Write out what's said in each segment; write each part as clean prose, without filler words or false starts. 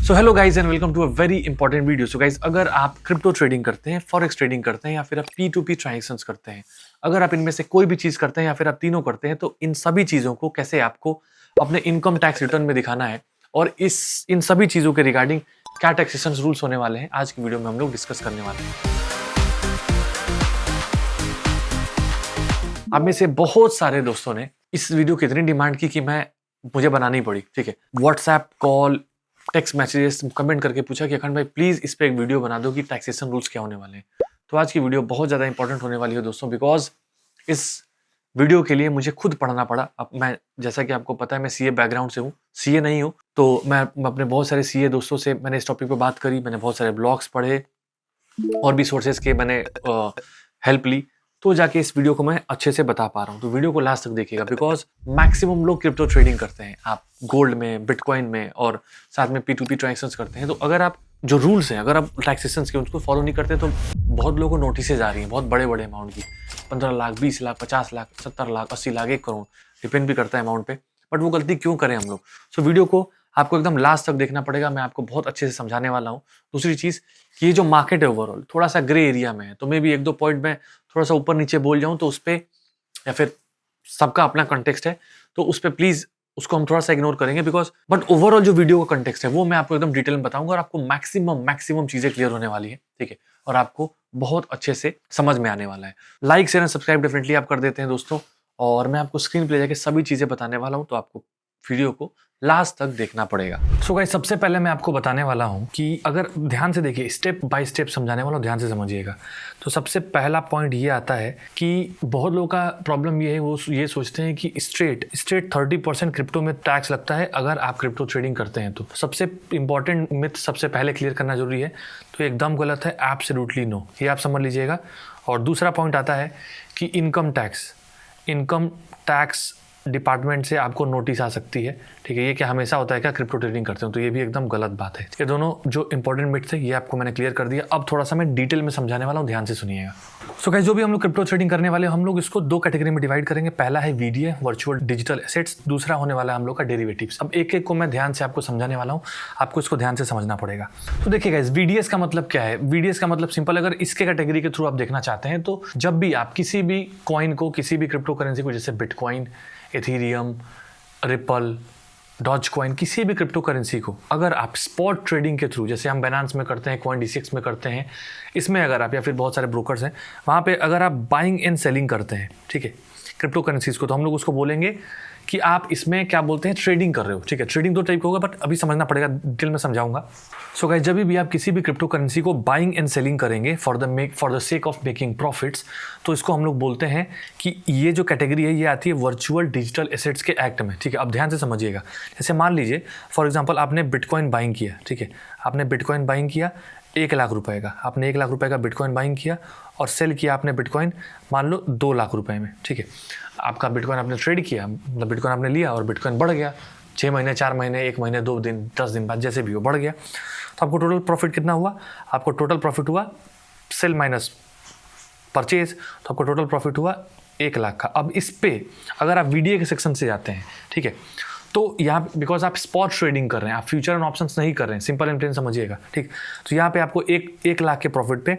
So hello guys and welcome to a very important video. So guys, अगर आप crypto trading करते हैं, forex trading करते हैं या फिर आप P2P ट्रांजैक्शंस करते हैं, अगर आप इनमें से कोई भी चीज करते हैं या फिर आप तीनों करते हैं, तो इन सभी चीजों को कैसे आपको अपने इनकम टैक्स रिटर्न में दिखाना है और इन सभी चीजों के रिगार्डिंग क्या टैक्सेशन रूल्स होने वाले हैं, आज की वीडियो में हम लोग डिस्कस करने वाले हैं। आप में से बहुत सारे दोस्तों ने इस वीडियो की इतनी डिमांड की कि मुझे बनानी पड़ी। ठीक है, WhatsApp call, text messages, comment करके पूछा कि अखंड भाई प्लीज इस पे एक वीडियो बना दो कि टैक्सेशन रूल्स क्या होने वाले हैं। तो आज की वीडियो बहुत ज्यादा इंपॉर्टेंट होने वाली है दोस्तों, बिकॉज इस वीडियो के लिए मुझे खुद पढ़ना पड़ा। अब मैं, जैसा कि आपको पता है, मैं सीए बैकग्राउंड से हूँ, सीए नहीं हूँ, तो मैं अपने बहुत सारे सीए दोस्तों से मैंने इस टॉपिक पे बात करी, मैंने बहुत सारे ब्लॉग्स पढ़े और भी सोर्सेज के मैंने हेल्प ली, तो जाके इस वीडियो को मैं अच्छे से बता पा रहा हूँ। तो वीडियो को लास्ट तक देखिएगा, बिकॉज मैक्सिमम लोग क्रिप्टो ट्रेडिंग करते हैं, आप गोल्ड में, बिटकॉइन में और साथ में P2P ट्रांजैक्शंस करते हैं। तो अगर आप जो रूल्स हैं, अगर आप टैक्सेशन के उनको फॉलो नहीं करते, तो बहुत लोगों को नोटिसेज आ रही हैं बहुत बड़े बड़े अमाउंट की, 15 लाख, 20 लाख, 50 लाख, 70 लाख, 80 लाख, 1 करोड़, डिपेंड भी करता है अमाउंट पे। बट वो गलती क्यों करें हम लोग? सो वीडियो को आपको एकदम लास्ट तक देखना पड़ेगा, मैं आपको बहुत अच्छे से समझाने वाला हूँ। दूसरी चीज कि ये जो मार्केट है ओवरऑल थोड़ा सा ग्रे एरिया में है, तो मे भी 1-2 पॉइंट में थोड़ा सा ऊपर नीचे बोल जाऊं तो उस पर, या फिर सबका अपना कंटेक्स्ट है तो उस पर प्लीज उसको हम थोड़ा सा इग्नोर करेंगे, बिकॉज बट ओवरऑल जो वीडियो का कंटेक्स्ट है वो मैं आपको एकदम डिटेल में बताऊंगा और आपको मैक्सिमम चीजें क्लियर होने वाली है। ठीक है, और आपको बहुत अच्छे से समझ में आने वाला है। Like share and subscribe definitely आप कर देते हैं दोस्तों, और मैं आपको स्क्रीन पे ले जाके सभी चीजें बताने वाला हूं, तो आपको वीडियो को लास्ट तक देखना पड़ेगा। सो गाइस, सबसे पहले मैं आपको बताने वाला हूं कि अगर ध्यान से देखिए, स्टेप बाय स्टेप समझाने वाला हूं, ध्यान से समझिएगा। तो सबसे पहला पॉइंट ये आता है कि बहुत लोगों का प्रॉब्लम ये है, वो ये सोचते हैं कि स्ट्रेट 30% क्रिप्टो में टैक्स लगता है अगर आप क्रिप्टो ट्रेडिंग करते हैं। तो सबसे इंपॉर्टेंट मिथ सबसे पहले क्लियर करना जरूरी है, तो एकदम गलत है, एब्सोल्युटली नो, ये आप समझ लीजिएगा। और दूसरा पॉइंट आता है कि इनकम टैक्स डिपार्टमेंट से आपको नोटिस आ सकती है। ठीक है, ये क्या हमेशा होता है क्या क्रिप्टो ट्रेडिंग करते हो? तो ये भी एकदम गलत बात है। ये दोनों जो इंपॉर्टेंट मिथ थे ये आपको मैंने क्लियर कर दिया। अब थोड़ा सा मैं डिटेल में समझाने वाला हूँ, ध्यान से सुनिएगा। सो गाइस, जो भी हम लोग क्रिप्टो ट्रेडिंग करने वाले हैं, हम लोग इसको 2 कैटेगरी में डिवाइड करेंगे। पहला है VDA, वर्चुअल डिजिटल एसेट्स, दूसरा होने वाला है हम लोग का डेरिवेटिव्स। अब एक एक को मैं ध्यान से आपको समझाने वाला हूँ, आपको इसको ध्यान से समझना पड़ेगा। तो देखिए गाइस, VDS का मतलब क्या है? VDS का मतलब सिंपल, अगर इसके कैटेगरी के थ्रू आप देखना चाहते हैं, तो जब भी आप किसी भी कॉइन को, किसी भी क्रिप्टो करेंसी को, जैसे bitcoin, Ethereum, Ripple, Doge coin, किसी भी क्रिप्टो करेंसी को अगर आप स्पॉट ट्रेडिंग के थ्रू, जैसे हम बाइनेंस में करते हैं, CoinDCX में करते हैं, इसमें अगर आप, या फिर बहुत सारे ब्रोकर्स हैं वहाँ पे, अगर आप बाइंग एंड सेलिंग करते हैं, ठीक है, क्रिप्टो करेंसीज को, तो हम लोग उसको बोलेंगे कि आप इसमें क्या बोलते हैं, ट्रेडिंग कर रहे हो। ठीक है, ट्रेडिंग 2 टाइप का होगा, बट अभी समझना पड़ेगा, डिटेल में समझाऊंगा। सो गाइस, जब भी आप किसी भी क्रिप्टो करेंसी को बाइंग एंड सेलिंग करेंगे for the sake of making profits, तो इसको हम लोग बोलते हैं कि ये जो कैटेगरी है ये आती है वर्चुअल डिजिटल एसेट्स के एक्ट में। ठीक है, अब ध्यान से समझिएगा। जैसे मान लीजिए फॉर एग्जाम्पल आपने बिटकॉइन बाइंग किया, ठीक है, आपने बिटकॉइन बाइंग किया 1 लाख रुपए का, आपने 1 लाख रुपए का बिटकॉइन बाइंग किया और सेल किया आपने बिटकॉइन मान लो 2 लाख रुपए में। ठीक है, आपका बिटकॉइन आपने ट्रेड किया, मतलब बिटकॉइन आपने लिया और बिटकॉइन बढ़ गया 6 महीने, 4 महीने, 1 महीने, 2 दिन, 10 दिन बाद, जैसे भी हो, बढ़ गया। तो आपको टोटल प्रॉफिट कितना हुआ? आपको टोटल प्रॉफिट हुआ सेल माइनस परचेज, तो आपको टोटल प्रॉफिट हुआ 1 लाख का। अब इस पे अगर आप VDA के सेक्शन से जाते हैं, ठीक है, तो यहाँ बिकॉज आप स्पॉट ट्रेडिंग कर रहे हैं, आप फ्यूचर एंड ऑप्शंस नहीं कर रहे हैं, सिंपल एंड प्लेन समझिएगा। ठीक, तो यहाँ पे आपको 1 लाख के प्रॉफिट पे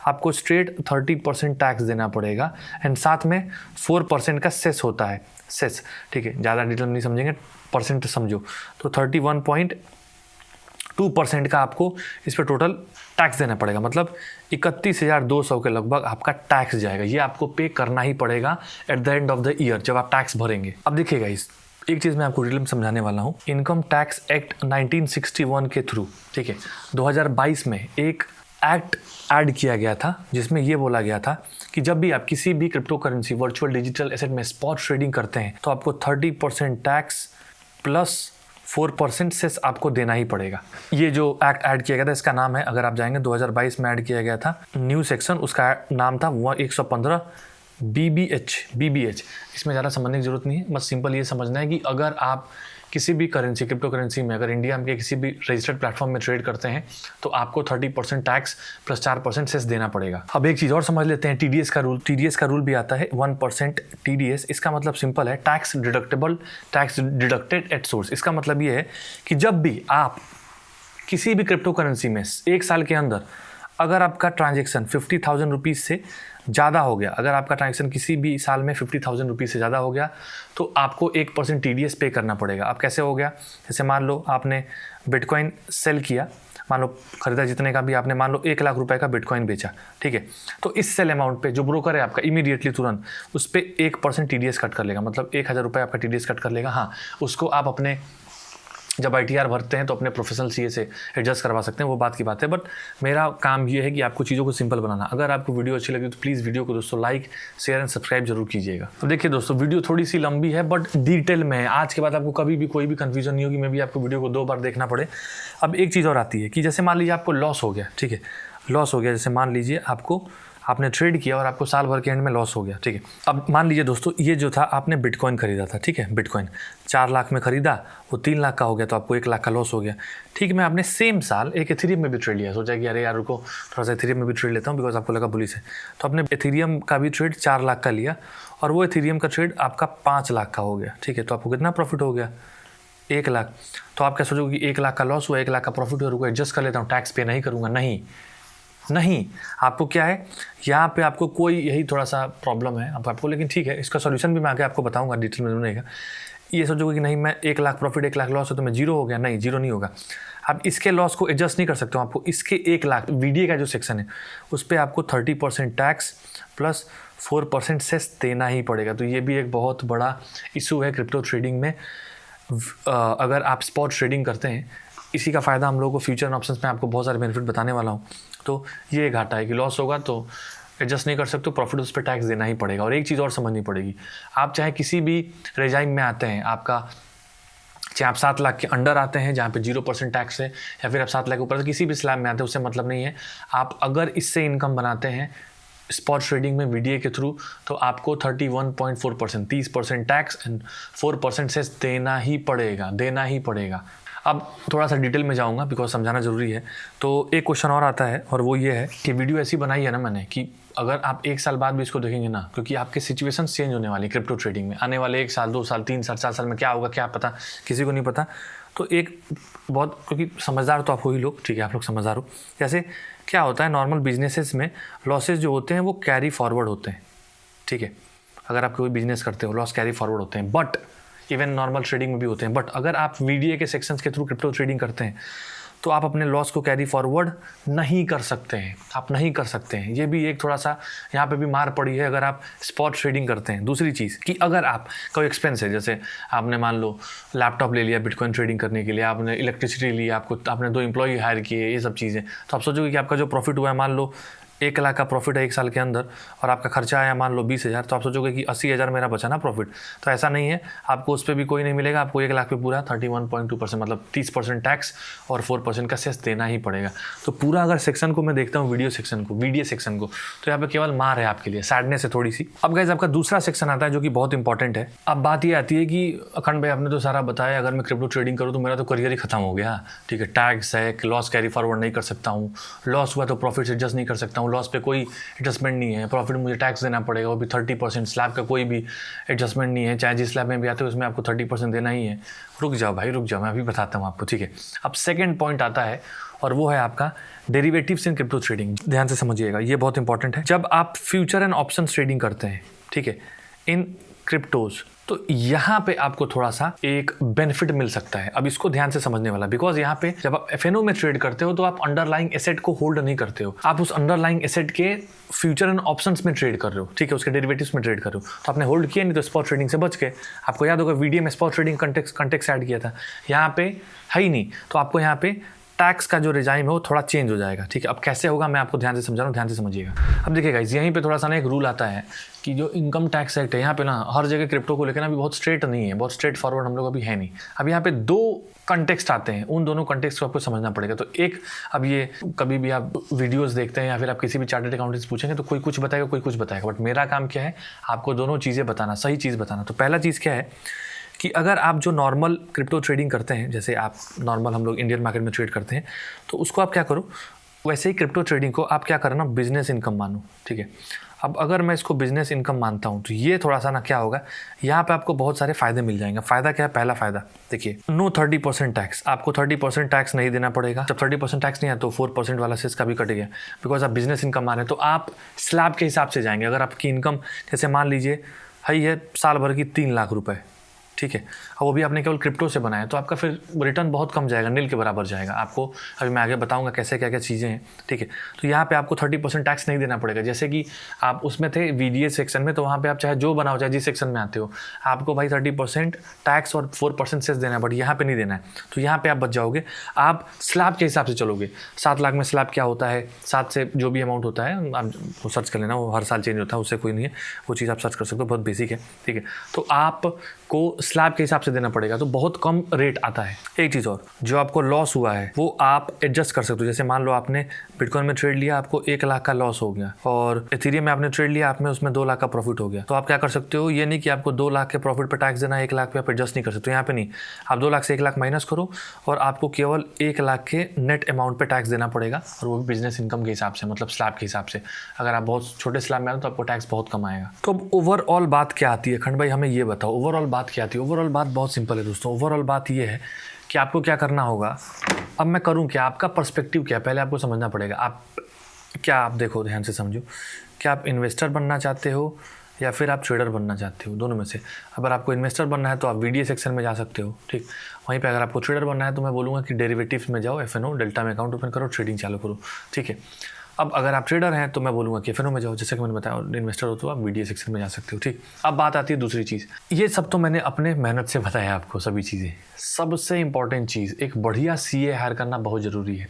आपको स्ट्रेट 30% टैक्स देना पड़ेगा, एंड साथ में 4% का सेस होता है, सेस। ठीक है, ज़्यादा डिटेल में नहीं समझेंगे, परसेंट समझो, तो 31.2% का आपको इस पर टोटल टैक्स देना पड़ेगा, मतलब 31,200 के लगभग आपका टैक्स जाएगा। ये आपको पे करना ही पड़ेगा at the end of the year, जब आप टैक्स भरेंगे। अब देखिएगा, इस एक चीज़ मैं आपको डिटेल में समझाने वाला हूँ। इनकम टैक्स एक्ट 1961 के थ्रू, ठीक है, 2022 में एक एक्ट ऐड किया गया था, जिसमें ये बोला गया था कि जब भी आप किसी भी crypto currency, virtual digital asset में स्पॉट ट्रेडिंग करते हैं, तो आपको 30% टैक्स प्लस 4% सेस आपको देना ही पड़ेगा। ये जो एक्ट ऐड किया गया था, इसका नाम है, अगर आप जाएंगे 2022 में ऐड किया गया था, न्यू सेक्शन, उसका नाम था 115 BBH। इसमें ज़्यादा समझने की जरूरत नहीं है, बस सिंपल ये समझना है कि अगर आप किसी भी करेंसी, क्रिप्टो करेंसी में, अगर इंडिया में किसी भी रजिस्टर्ड प्लेटफॉर्म में ट्रेड करते हैं, तो आपको 30% टैक्स प्लस 4% सेस देना पड़ेगा। अब एक चीज़ और समझ लेते हैं, TDS का रूल। TDS का रूल भी आता है 1% TDS। इसका मतलब सिंपल है, tax deductible, tax deducted at source. इसका मतलब ये है कि जब भी आप किसी भी क्रिप्टो करेंसी में 1 साल के अंदर अगर आपका ट्रांजेक्शन 50,000 रुपीज़ से ज़्यादा हो गया, अगर आपका ट्रांजेक्शन किसी भी साल में 50,000 रुपीज़ से ज़्यादा हो गया तो आपको 1% TDS पे करना पड़ेगा। अब कैसे हो गया, जैसे मान लो आपने बिटकॉइन सेल किया, मान लो खरीदा जितने का भी आपने, मान लो 1 लाख रुपए का बिटकॉइन बेचा, ठीक है, तो इस सेल अमाउंट पे जो ब्रोकर है आपका इमीडिएटली तुरंत उस पर 1% TDS कट कर लेगा, मतलब 1,000 रुपये आपका TDS कट कर लेगा। हाँ, उसको आप अपने जब ITR भरते हैं तो अपने प्रोफेशनल CA से एडजस्ट करवा सकते हैं, वो बात की बात है। बट मेरा काम ये है कि आपको चीज़ों को सिंपल बनाना। अगर आपको वीडियो अच्छी लगी तो प्लीज़ वीडियो को दोस्तों लाइक, शेयर एंड सब्सक्राइब जरूर कीजिएगा। तो देखिए दोस्तों, वीडियो थोड़ी सी लंबी है बट डिटेल में है। आज के बाद आपको कभी भी कोई भी कन्फ्यूजन नहीं होगी, मैं भी आपको वीडियो को 2 बार देखना पड़े। अब एक चीज़ और आती है कि जैसे मान लीजिए आपको लॉस हो गया, ठीक है, लॉस हो गया, जैसे मान लीजिए आपने ट्रेड किया और आपको साल भर के एंड में लॉस हो गया, ठीक है। अब मान लीजिए दोस्तों, ये जो था आपने बिटकॉइन खरीदा था, ठीक है, बिटकॉइन 4 लाख में खरीदा, वो 3 लाख का हो गया तो आपको 1 लाख का लॉस हो गया, ठीक। मैं आपने सेम साल एक एथेरियम में भी ट्रेड लिया, सोचा कि अरे यार रुको थोड़ा सा एथेरियम में भी ट्रेड लेता हूँ, बिकॉज आपको लगा पुलिस है, तो आपने एथेरियम का भी ट्रेड 4 लाख का लिया और वो एथेरियम का ट्रेड आपका 5 लाख का हो गया, ठीक है। तो आपको कितना प्रॉफिट हो गया, 1 लाख। तो आप क्या सोचोगे कि 1 लाख का लॉस हुआ, 1 लाख का प्रॉफिट हुआ, रुको एडजस्ट कर लेता हूँ, टैक्स पे नहीं करूँगा। नहीं, आपको क्या है, यहाँ पे आपको कोई यही थोड़ा सा प्रॉब्लम है आपको, लेकिन ठीक है, इसका सॉल्यूशन भी मैं आगे आपको बताऊंगा डिटेल में नहीं। ये सोचोगे कि नहीं मैं 1 लाख प्रॉफिट 1 लाख लॉस है तो मैं जीरो हो गया, नहीं जीरो नहीं होगा। आप इसके लॉस को एडजस्ट नहीं कर सकते हो, आपको इसके 1 लाख VDA का जो सेक्शन है उस पर आपको 30% टैक्स प्लस 4% सेस देना ही पड़ेगा। तो ये भी एक बहुत बड़ा इशू है क्रिप्टो ट्रेडिंग में। अगर आप स्पॉट ट्रेडिंग करते हैं, इसी का फ़ायदा हम लोगों को फ्यूचर एंड ऑप्शंस में आपको बहुत सारे बेनिफिट बताने वाला हूँ। तो ये घाटा है कि लॉस होगा तो एडजस्ट नहीं कर सकते, प्रॉफिट उस पर टैक्स देना ही पड़ेगा। और एक चीज़ और समझनी पड़ेगी, आप चाहे किसी भी रेजाइम में आते हैं, चाहे आप 7 लाख के अंडर आते हैं जहाँ पे 0% टैक्स है, या फिर आप 7 लाख के ऊपर किसी भी स्लैब में आते हैं, उससे मतलब नहीं है। आप अगर इससे इनकम बनाते हैं स्पॉट ट्रेडिंग में VDA के थ्रू, तो आपको 31.4% 30% टैक्स एंड 4% से देना ही पड़ेगा। अब थोड़ा सा डिटेल में जाऊंगा बिकॉज समझाना ज़रूरी है। तो एक क्वेश्चन और आता है और वो ये है कि वीडियो ऐसी बनाई है ना मैंने कि अगर आप 1 साल बाद भी इसको देखेंगे ना, क्योंकि आपके सिचुएशन चेंज होने वाली क्रिप्टो ट्रेडिंग में, आने वाले 1 साल 2 साल 3 साल 4 साल में क्या होगा क्या पता, किसी को नहीं पता। तो एक बहुत, क्योंकि समझदार तो आप हो ही लोग, ठीक है, आप लोग समझदार हो। जैसे क्या होता है नॉर्मल बिजनेसेस में, लॉसेज जो होते हैं वो कैरी फॉरवर्ड होते हैं, ठीक है। अगर आप कोई बिजनेस करते हो लॉस कैरी फॉरवर्ड होते हैं, बट इवन नॉर्मल ट्रेडिंग में भी होते हैं। बट अगर आप VDA के सेक्शंस के थ्रू क्रिप्टो ट्रेडिंग करते हैं तो आप अपने लॉस को कैरी फॉरवर्ड नहीं कर सकते हैं, आप नहीं कर सकते हैं। ये भी एक थोड़ा सा यहाँ पे भी मार पड़ी है अगर आप स्पॉट ट्रेडिंग करते हैं। दूसरी चीज़ कि अगर आप कोई एक्सपेंस है, जैसे आपने मान लो लैपटॉप ले लिया बिटकॉइन ट्रेडिंग करने के लिए, आपने इलेक्ट्रिसिटी ली, आपने 2 एम्प्लॉई हायर किए, ये सब चीज़ें, तो आप सोचोगे कि आपका जो प्रॉफिट हुआ है, मान लो 1 लाख का प्रॉफिट है 1 साल के अंदर और आपका खर्चा आया मान लो 20,000, तो आप सोचोगे कि 80,000 मेरा बचा ना प्रॉफिट। तो ऐसा नहीं है, आपको उस पर भी कोई नहीं मिलेगा, आपको 1 लाख पे पूरा 31.2% मतलब 30% टैक्स और 4% का सेस देना ही पड़ेगा। तो पूरा अगर सेक्शन को मैं देखता हूँ VDA सेक्शन को, तो यहाँ पे केवल मार है आपके लिए, सैडनेस है थोड़ी सी। अब गाइस आपका दूसरा सेक्शन आता है जो कि बहुत इंपॉर्टेंट है। अब बात ये आती है कि अखंड भाई आपने तो सारा बताया, अगर मैं क्रिप्टो ट्रेडिंग करूँ तो मेरा तो करियर ही खत्म हो गया, ठीक है, टैक्स है, लॉस कैरी फॉरवर्ड नहीं कर सकता हूँ, लॉस हुआ तो प्रॉफिट से एडजस्ट नहीं कर सकता हूँ, लॉस पे कोई एडजस्टमेंट नहीं है, प्रॉफिट मुझे टैक्स देना पड़ेगा, वो भी 30%, स्लैब का कोई भी एडजस्टमेंट नहीं है, चाहे जिस स्लैब में भी आते हो उसमें आपको 30% देना ही है। रुक जाओ भाई रुक जाओ, मैं अभी बताता हूँ आपको, ठीक है। अब सेकंड पॉइंट आता है और वो है आपका डेरिवेटिव्स इन क्रिप्टो ट्रेडिंग। ध्यान से समझिएगा, ये बहुत इंपॉर्टेंट है। जब आप फ्यूचर एंड ऑप्शन ट्रेडिंग करते हैं, ठीक है, इन क्रिप्टोज, तो यहाँ पे आपको थोड़ा सा एक बेनिफिट मिल सकता है। अब इसको ध्यान से समझने वाला, बिकॉज यहाँ पे जब आप FNO में ट्रेड करते हो तो आप अंडरलाइंग एसेट को होल्ड नहीं करते हो, आप उस अंडरलाइंग एसेट के फ्यूचर एंड ऑप्शंस में ट्रेड कर रहे हो, ठीक है, उसके डेरिवेटिव्स में ट्रेड कर रहे हो। तो आपने होल्ड किया नहीं तो स्पॉट ट्रेडिंग से बच गए। आपको याद होगा VDA में स्पॉट ट्रेडिंग कंटेक्स ऐड किया था, यहाँ पे है ही नहीं, तो आपको यहाँ पे टैक्स का जो रिजाइम है वो थोड़ा चेंज हो जाएगा, ठीक है। अब कैसे होगा मैं आपको ध्यान से समझा रहा हूँ, ध्यान से समझिएगा। अब देखिए गाइस, यहीं पे थोड़ा सा ना एक रूल आता है कि जो इनकम टैक्स एक्ट है, यहाँ पे ना हर जगह क्रिप्टो को लेकर ना भी बहुत स्ट्रेट नहीं है, बहुत स्ट्रेट फॉरवर्ड हम लोग अभी है नहीं। अब यहाँ पे 2 कंटेक्स्ट आते हैं, उन दोनों कंटेक्स्ट को आपको समझना पड़ेगा। तो एक, अब ये कभी भी आप वीडियोस देखते हैं या फिर आप किसी भी चार्टर्ड अकाउंटेंट से पूछेंगे तो कोई कुछ बताएगा, कोई कुछ बताएगा, बट मेरा काम क्या है, आपको दोनों चीज़ें बताना, सही चीज़ बताना। तो पहला चीज़ क्या है कि अगर आप जो नॉर्मल क्रिप्टो ट्रेडिंग करते हैं, जैसे आप नॉर्मल हम लोग इंडियन मार्केट में ट्रेड करते हैं, तो उसको आप क्या करो, वैसे ही क्रिप्टो ट्रेडिंग को आप क्या करना, बिजनेस इनकम मानो, ठीक है। अब अगर मैं इसको बिजनेस इनकम मानता हूँ तो ये थोड़ा सा ना क्या होगा, यहाँ पे आपको बहुत सारे फायदे मिल जाएंगे। फ़ायदा क्या है? पहला फ़ायदा देखिए, नो 30% टैक्स, आपको 30% टैक्स नहीं देना पड़ेगा। जब 30% टैक्स नहीं है तो 4% वाला सेस का भी कट गया, बिकॉज आप बिजनेस इनकम मान रहे हैं तो आप स्लैब के हिसाब से जाएंगे। अगर आपकी इनकम जैसे मान लीजिए है साल भर की 3 लाख रुपए, ठीक है, और वो भी आपने केवल क्रिप्टो से बनाया, तो आपका फिर रिटर्न बहुत कम जाएगा, नील के बराबर जाएगा। आपको अभी मैं आगे बताऊंगा कैसे क्या क्या चीज़ें हैं, ठीक है। तो यहाँ पे आपको 30% टैक्स नहीं देना पड़ेगा। जैसे कि आप उसमें थे VDA सेक्शन में, तो वहाँ पे आप चाहे जो बनाओ, चाहे जिस सेक्शन में आते हो, आपको भाई 30% टैक्स और 4% सेस देना है, बट यहाँ पर नहीं देना है। तो यहाँ पर आप बच जाओगे। आप स्लैब के हिसाब से चलोगे। 7 लाख में स्लैब क्या होता है, 7 से जो भी अमाउंट होता है आप वो सर्च कर लेना, वो हर साल चेंज होता है, उससे कोई नहीं है, वो चीज़ आप सर्च कर सकते हो, बहुत बेसिक है, ठीक है। तो आपको स्लैब के हिसाब से देना पड़ेगा, तो बहुत कम रेट आता है। एक चीज़ और, जो आपको लॉस हुआ है वो आप एडजस्ट कर सकते हो। जैसे मान लो आपने बिटकॉइन में ट्रेड लिया, आपको 1 लाख का लॉस हो गया, और इथेरियम में आपने ट्रेड लिया, आप में उसमें 2 लाख का प्रॉफिट हो गया, तो आप क्या कर सकते हो, ये नहीं कि आपको 2 लाख के प्रॉफिट पर टैक्स देना है, 1 लाख पे आप एडजस्ट नहीं कर सकते। यहाँ पे नहीं, आप 2 लाख से 1 लाख माइनस करो और आपको केवल 1 लाख के नेट अमाउंट पर टैक्स देना पड़ेगा, और वो भी बिजनेस इनकम के हिसाब से, मतलब स्लैब के हिसाब से। अगर आप बहुत छोटे स्लैब में आए तो आपको टैक्स बहुत कम आएगा। तो अब ओवरऑल बात क्या आती है, खंड भाई हमें ये बताओ ओवरऑल बात क्या आती है। ओवरऑल बात बहुत सिंपल है दोस्तों। ओवरऑल बात ये है कि आपको क्या करना होगा। अब मैं करूं क्या, आपका पर्सपेक्टिव क्या है, पहले आपको समझना पड़ेगा। आप देखो, ध्यान से समझो, क्या आप इन्वेस्टर बनना चाहते हो या फिर आप ट्रेडर बनना चाहते हो, दोनों में से। अगर आपको इन्वेस्टर बनना है तो आप VDA सेक्शन में जा सकते हो, ठीक। वहीं पे अगर आपको ट्रेडर बनना है तो मैं बोलूँगा कि डेरिवेटिव्स में जाओ, FNO डेल्टा में अकाउंट ओपन करो, ट्रेडिंग चालू करो, ठीक है। अब अगर आप ट्रेडर हैं तो मैं बोलूँगा कि FNO में जाओ, जैसे कि मैंने बताया, और इन्वेस्टर हो तो आप VDA सेक्शन में जा सकते हो, ठीक। अब बात आती है दूसरी चीज़। ये सब तो मैंने अपने मेहनत से बताया आपको सभी चीज़ें। सबसे इंपॉर्टेंट चीज़, एक बढ़िया CA हायर करना बहुत ज़रूरी है।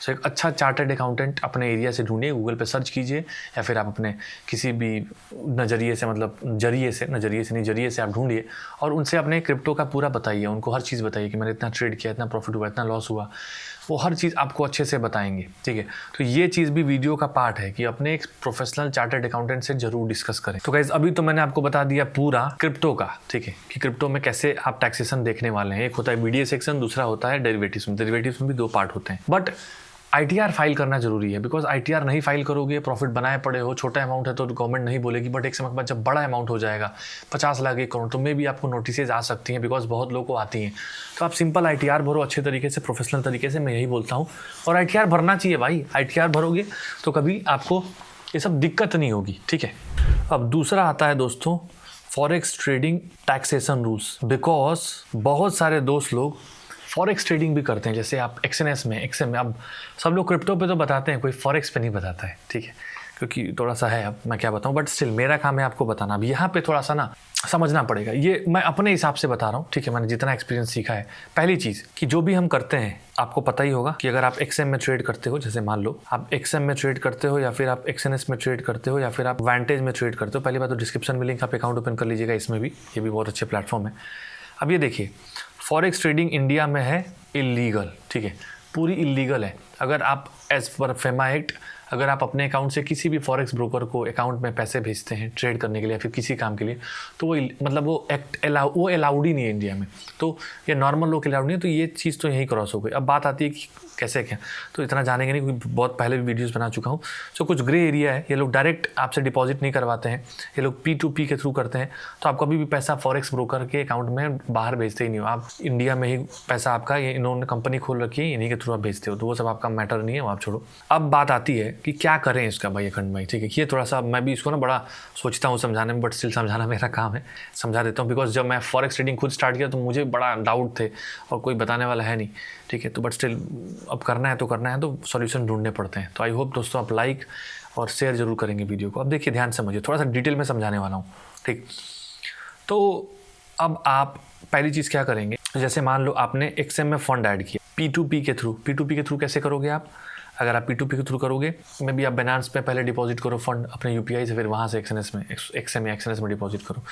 सो एक अच्छा चार्टर्ड अकाउंटेंट अपने एरिया से ढूंढिए, गूगल पे सर्च कीजिए, या फिर आप अपने किसी भी नज़रिए से, मतलब जरिए से आप ढूंढिए, और उनसे अपने क्रिप्टो का पूरा बताइए, उनको हर चीज़ बताइए कि मैंने इतना ट्रेड किया, इतना प्रॉफिट हुआ, इतना लॉस हुआ, वो हर चीज़ आपको अच्छे से बताएंगे, ठीक है। तो ये चीज़ भी वीडियो का पार्ट है कि अपने एक प्रोफेशनल चार्टर्ड अकाउंटेंट से जरूर डिस्कस करें। तो गाइस, अभी तो मैंने आपको बता दिया पूरा क्रिप्टो का, ठीक है, कि क्रिप्टो में कैसे आप टैक्सेशन देखने वाले हैं। एक होता है VDA सेक्शन, दूसरा होता है डेरिवेटिव्स में। डेरिवेटिव्स में भी 2 पार्ट होते हैं, बट ITR फाइल करना जरूरी है, बिकॉज ITR नहीं फाइल करोगे, प्रॉफिट बनाए पड़े हो, छोटा अमाउंट है तो गवर्नमेंट नहीं बोलेगी, बट एक समय के बाद जब बड़ा अमाउंट हो जाएगा 50 लाख 1 करोड़, तो मे भी आपको नोटिसेज आ सकती हैं, बिकॉज बहुत लोगों को आती हैं। तो आप सिंपल ITR भरो अच्छे तरीके से, प्रोफेशनल तरीके से, मैं यही बोलता हूँ। और ITR भरना चाहिए भाई, ITR भरोगे तो कभी आपको ये सब दिक्कत नहीं होगी, ठीक है। अब दूसरा आता है दोस्तों, forex trading taxation rules. Because बहुत सारे दोस्त लोग फॉरेक्स ट्रेडिंग भी करते हैं, जैसे आप XNS में, XM में। अब सब लोग क्रिप्टो पे तो बताते हैं, कोई फॉरेक्स पे नहीं बताता है, ठीक है, क्योंकि थोड़ा सा है, अब मैं क्या बताऊं, बट स्टिल मेरा काम है आपको बताना। अब यहाँ पे थोड़ा सा ना समझना पड़ेगा, ये मैं अपने हिसाब से बता रहा हूँ, ठीक है, मैंने जितना एक्सपीरियंस सीखा है। पहली चीज़ कि जो भी हम करते हैं, आपको पता ही होगा कि अगर आप XM में ट्रेड करते हो, जैसे मान लो आप XM में ट्रेड करते हो, या फिर आप XNS में ट्रेड करते हो, या फिर आप वांटेज में ट्रेड करते हो, पहली बात तो डिस्क्रिप्शन में लिंक, आप अकाउंट ओपन कर लीजिएगा, इसमें भी, ये भी बहुत अच्छे प्लेटफॉर्म है। अब ये देखिए, फॉरेक्स ट्रेडिंग इंडिया में है इलीगल, ठीक है, पूरी इलीगल है। अगर आप एज पर FEMA एक्ट, अगर आप अपने अकाउंट से किसी भी फॉरेक्स ब्रोकर को अकाउंट में पैसे भेजते हैं ट्रेड करने के लिए या फिर किसी काम के लिए, तो वो मतलब वो एक्ट वो अलाउड ही नहीं है इंडिया में। तो ये नॉर्मल लोग अलाउड नहीं है, तो ये चीज़ तो यहीं क्रॉस हो गई। अब बात आती है कि कैसे क्या, तो इतना जानेंगे नहीं, क्योंकि बहुत पहले भी वीडियोस बना चुका हूँ। सो कुछ ग्रे एरिया है, ये लोग डायरेक्ट आपसे डिपॉजिट नहीं करवाते हैं, ये लोग P2P के थ्रू करते हैं। तो आप कभी भी पैसा फॉरेक्स ब्रोकर के अकाउंट में बाहर भेजते ही नहीं हो, आप इंडिया में ही पैसा आपका, ये इन्होंने कंपनी खोल रखी है, इन्हीं के थ्रू आप भेजते हो, तो वो सब आपका मैटर नहीं है, वो आप छोड़ो। अब बात आती है कि क्या करें इसका भाई अखंड भाई, ठीक है। ये थोड़ा सा मैं भी इसको ना बड़ा सोचता हूँ समझाने में, बट स्टिल समझाना मेरा काम है, समझा देता हूँ। बिकॉज जब मैं फॉरेक्स ट्रेडिंग खुद स्टार्ट किया तो मुझे बड़ा डाउट थे, और कोई बताने वाला है नहीं, ठीक है। तो बट स्टिल अब करना है तो सॉल्यूशन ढूंढने पड़ते हैं। तो आई होप दोस्तों आप लाइक और शेयर जरूर करेंगे वीडियो को। अब देखिए, ध्यान समझिए, थोड़ा सा डिटेल में समझाने वाला हूँ, ठीक। तो अब आप पहली चीज़ क्या करेंगे, जैसे मान लो आपने XM में फंड ऐड किया P2P के थ्रू कैसे करोगे आप? अगर आप P2P के थ्रू करोगे, मे बी आप Binance पे पहले डिपॉजिट करो फंड अपने UPI से, फिर वहाँ से XM या XNS में डिपॉजिट करो।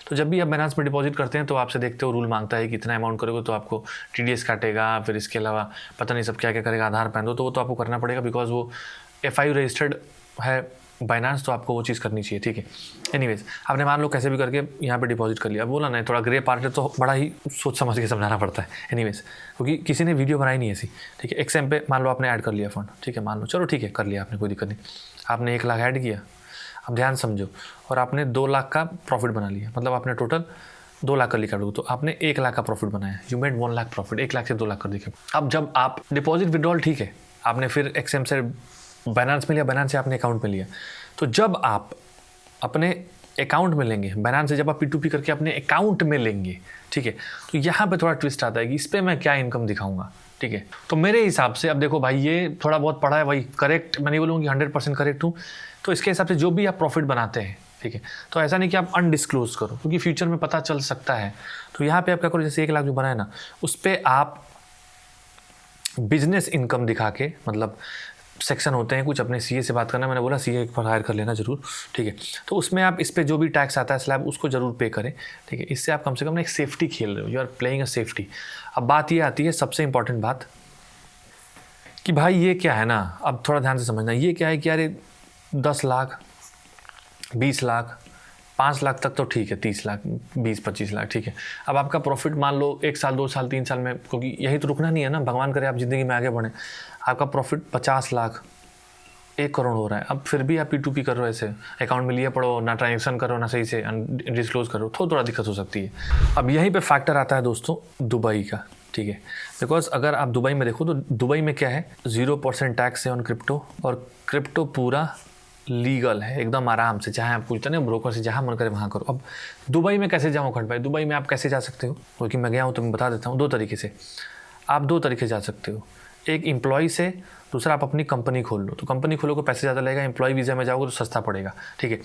तो जब भी आप Binance में डिपॉजिट करते हैं तो आपसे देखते हो रूल मांगता है कि इतना अमाउंट करोगे तो आपको TDS काटेगा, फिर इसके अलावा पता नहीं सब क्या क्या करेगा, आधार पैन दो, तो वो तो आपको करना पड़ेगा, बिकॉज वो FIU रजिस्टर्ड है Binance, तो आपको वो चीज़ करनी चाहिए, ठीक है। एनीवेज, आपने मान लो कैसे भी करके यहाँ पे डिपॉजिट कर लिया। अब बोला नहीं, थोड़ा ग्रे पार्ट है तो बड़ा ही सोच समझ के समझाना पड़ता है। एनीवेज, क्योंकि किसी ने वीडियो बनाई नहीं ऐसी, ठीक है। XM पे मान लो आपने ऐड कर लिया फंड, ठीक है, मान लो, चलो ठीक है, कर लिया आपने, कोई दिक्कत नहीं। आपने 1 लाख ऐड किया, अब ध्यान समझो, और आपने 2 लाख का प्रॉफिट बना लिया, मतलब आपने टोटल 2 लाख कर लिखा, तो आपने 1 लाख का प्रॉफिट बनाया, you made 1 lakh profit, 1 lakh से 2 लाख कर दिया। अब जब आप डिपॉजिट विड्रॉल ठीक है, आपने फिर एक्सएम से बाइनेंस में लिया, बाइनेंस से आपने अकाउंट में लिया, तो जब आप अपने अकाउंट में लेंगे, बाइनेंस से जब आप P2P करके अपने अकाउंट में लेंगे, ठीक है, तो यहाँ पे थोड़ा ट्विस्ट आता है कि इस पर मैं क्या इनकम दिखाऊंगा, ठीक है। तो मेरे हिसाब से अब देखो भाई, ये थोड़ा बहुत पढ़ा है भाई, करेक्ट मैं नहीं बोलूँगी 100% करेक्ट हूँ, तो इसके हिसाब से जो भी आप प्रॉफिट बनाते हैं, ठीक है, तो ऐसा नहीं कि आप अनडिस्क्लोज करो, क्योंकि फ्यूचर में पता चल सकता है। तो यहाँ पे आप क्या करो, जैसे 1 लाख जो बनाए ना, उस पर आप बिजनेस इनकम दिखा के, मतलब सेक्शन होते हैं कुछ, अपने सीए से बात करना, मैंने बोला सीए पर हायर कर लेना जरूर, ठीक है, तो उसमें आप इस पे जो भी टैक्स आता है स्लैब, उसको जरूर पे करें, ठीक है। इससे आप कम से कम एक सेफ्टी खेल रहे हो, you are playing a safety. अब बात ये आती है सबसे इंपॉर्टेंट बात कि भाई ये क्या है ना, अब थोड़ा ध्यान से समझना, ये क्या है कि यार 10 लाख 20 लाख 5 लाख तक तो ठीक है, 30 लाख 20-25 लाख ठीक है। अब आपका प्रॉफिट मान लो 1 साल 2 साल 3 साल में, क्योंकि यही तो रुकना नहीं है ना, भगवान करे आप ज़िंदगी में आगे बढ़ें, आपका प्रॉफिट 50 लाख 1 करोड़ हो रहा है, अब फिर भी आप P2P कर रहे हो, ऐसे अकाउंट में लिए पड़ो, ना ट्रांजेक्शन करो, ना सही से डिस्क्लोज करो, थोड़ा दिक्कत हो सकती है। अब यहीं पे फैक्टर आता है दोस्तों दुबई का, ठीक है, बिकॉज अगर आप दुबई में देखो तो दुबई में क्या है, 0% टैक्स है ऑन क्रिप्टो, और क्रिप्टो पूरा लीगल है एकदम आराम से, चाहे आप पूछते ना ब्रोकर से, जहाँ मन करे वहाँ करो। अब दुबई में कैसे जाऊँ खंड भाई, दुबई में आप कैसे जा सकते हो, क्योंकि मैं गया हूँ तो मैं बता देता हूँ 2 तरीके से। आप 2 तरीके जा सकते हो, एक एम्प्लॉय से, दूसरा आप अपनी कंपनी खोल लो, तो कंपनी खोलोगे पैसे ज़्यादा लगेगा, एम्प्लॉय वीज़ा में जाओगे तो सस्ता पड़ेगा, ठीक है।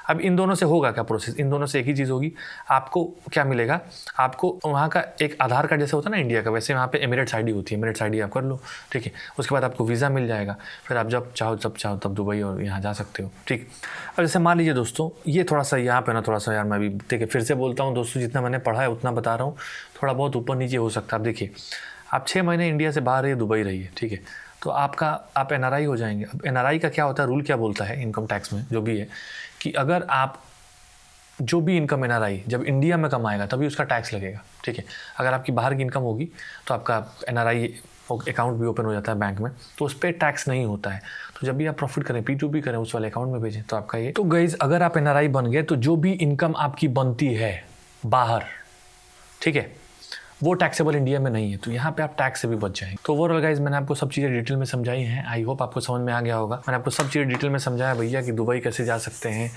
अब इन दोनों से होगा क्या प्रोसेस, इन दोनों से एक ही चीज़ होगी, आपको क्या मिलेगा, आपको वहाँ का एक आधार कार्ड जैसे होता है ना इंडिया का, वैसे वहाँ पे एमिरेट्स आईडी होती है, एमिरेट्स आईडी आप कर लो, ठीक है। उसके बाद आपको वीज़ा मिल जाएगा, फिर आप जब चाहो तब दुबई और यहाँ जा सकते हो, ठीक। अब जैसे मान लीजिए दोस्तों, ये थोड़ा सा यहाँ पे ना, थोड़ा सा यार मैं भी देखिए फिर से बोलता हूँ दोस्तों, जितना मैंने पढ़ा है उतना बता रहा हूँ, थोड़ा बहुत ऊपर नीचे हो सकता है। आप देखिए, आप 6 महीने इंडिया से बाहर रहिए, दुबई रहिए, ठीक है, तो आप NRI हो जाएंगे। अब NRI का क्या होता है, रूल क्या बोलता है इनकम टैक्स में जो भी है, कि अगर आप जो भी इनकम NRI जब इंडिया में कमाएगा तभी उसका टैक्स लगेगा, ठीक है। अगर आपकी बाहर की इनकम होगी तो आपका NRI अकाउंट भी ओपन हो जाता है बैंक में, तो उस पर टैक्स नहीं होता है। तो जब भी आप प्रॉफिट करें, P2P करें, उस वाले अकाउंट में भेजें, तो आपका ये, तो गाइस अगर आप NRI बन गए तो जो भी इनकम आपकी बनती है बाहर, ठीक है, वो टैक्सेबल इंडिया में नहीं है, तो यहाँ पे आप टैक्स से भी बच जाएंगे। तो ओवरऑल गाइज मैंने आपको सब चीज़ें डिटेल में समझाई हैं, आई होप आपको समझ में आ गया होगा। मैंने आपको सब चीज़ें डिटेल में समझाया भैया कि दुबई कैसे जा सकते हैं,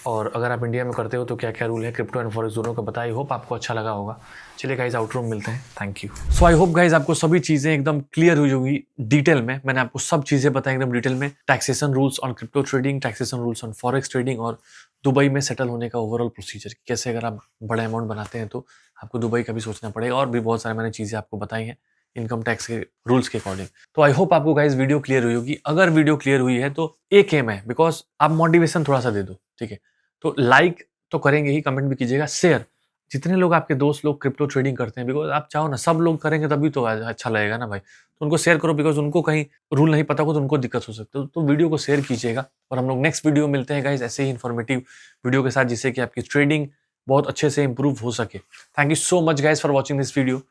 और अगर आप इंडिया में करते हो तो क्या क्या रूल है, क्रिप्टो एंड फॉरेक्स दोनों का बताया। आई होप आपको अच्छा लगा होगा। चलिए गाइज आउटरो में मिलते हैं, thank you. So I hope guys आपको सभी चीज़ें एकदम क्लियर हुई होगी डिटेल में। मैंने आपको सब चीज़ें बताई एकदम डिटेल में, taxation rules on crypto trading, taxation rules on forex trading, और दुबई में सेटल होने का ओवरऑल प्रोसीजर, कैसे अगर आप बड़ा अमाउंट बनाते हैं तो आपको दुबई का भी सोचना पड़ेगा, और भी बहुत सारे मैंने चीज़ें आपको बताई हैं इनकम टैक्स के रूल्स के अकॉर्डिंग। तो आई होप आपको गाइज वीडियो क्लियर हुई होगी। अगर वीडियो क्लियर हुई है तो एक एम है, बिकॉज आप मोटिवेशन थोड़ा सा दे दो, ठीक है, तो लाइक तो करेंगे ही, कमेंट भी कीजिएगा, शेयर, जितने लोग आपके दोस्त लोग क्रिप्टो ट्रेडिंग करते हैं, बिकॉज आप चाहो ना सब लोग करेंगे तभी तो अच्छा लगेगा ना भाई, तो उनको शेयर करो, बिकॉज उनको कहीं रूल नहीं पता हो तो उनको दिक्कत हो सकती है, तो वीडियो को शेयर कीजिएगा। और हम लोग नेक्स्ट वीडियो मिलते हैं गाइज ऐसे ही इन्फॉर्मेटिव वीडियो के साथ, जिससे कि आपकी ट्रेडिंग बहुत अच्छे से इंप्रूव हो सके। Thank you so much guys for watching this video.